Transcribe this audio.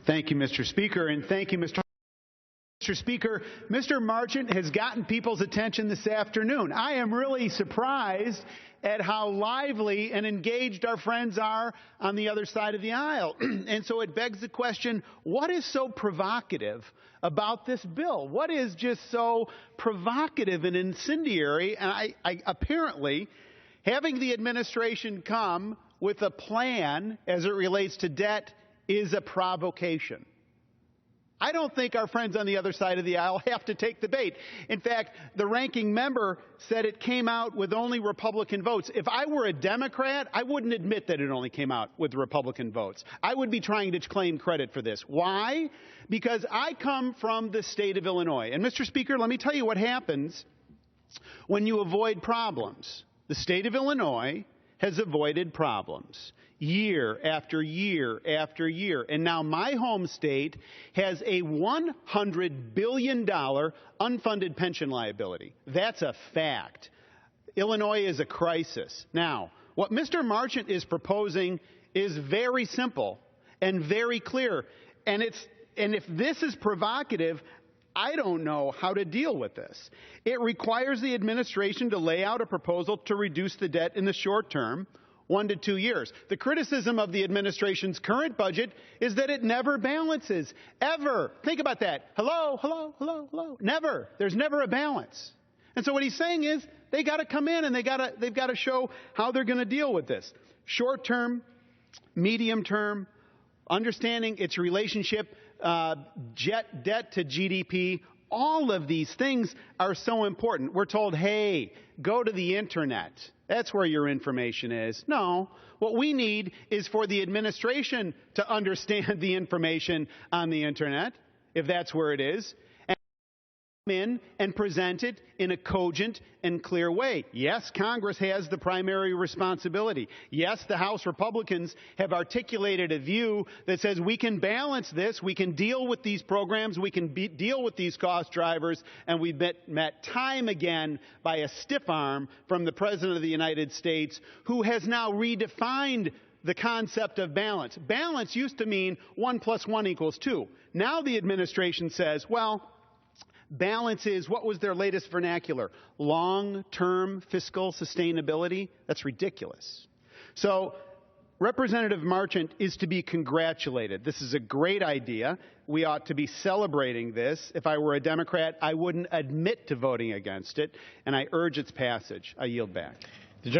Thank you, Mr. Speaker, and thank you, Mr. Speaker. Mr. Marchant has gotten people's attention this afternoon. I am really surprised at how lively and engaged our friends are on the other side of the aisle. And so it begs the question, what is so provocative about this bill? What is just so provocative and incendiary? And I apparently, having the administration come with a plan as it relates to debt is a provocation. I don't think our friends on the other side of the aisle have to take the bait. In fact, the ranking member said it came out with only Republican votes. If I were a Democrat, I wouldn't admit that it only came out with Republican votes. I would be trying to claim credit for this. Why? Because I come from the state of Illinois. And Mr. Speaker, let me tell you what happens when you avoid problems. The state of Illinois has avoided problems year after year after year. And now my home state has a $100 billion unfunded pension liability. That's a fact. Illinois is a crisis. Now, what Mr. Marchant is proposing is very simple and very clear. And if this is provocative, I don't know how to deal with this. It requires the administration to lay out a proposal to reduce the debt in the short term, 1 to 2 years. The criticism of the administration's current budget is that it never balances, ever. Think about that. Hello, hello, hello, hello. Never. There's never a balance. And so what he's saying is they got to come in and they've got to show how they're going to deal with this. Short term, medium term, understanding its relationship, debt to GDP. All of these things are so important. We're told, hey, go to the internet. That's where your information is. No, what we need is for the administration to understand the information on the internet, if that's where it is, and come in and present it in a cogent and clear way. Yes, Congress has the primary responsibility. Yes, the House Republicans have articulated a view that says we can balance this, we can deal with these programs, we can deal with these cost drivers, and we've met time again by a stiff arm from the President of the United States, who has now redefined the concept of balance. Balance used to mean 1 + 1 = 2. Now the administration says, well, balance is, what was their latest vernacular? Long-term fiscal sustainability? That's ridiculous. So Representative Marchant is to be congratulated. This is a great idea. We ought to be celebrating this. If I were a Democrat, I wouldn't admit to voting against it, and I urge its passage. I yield back.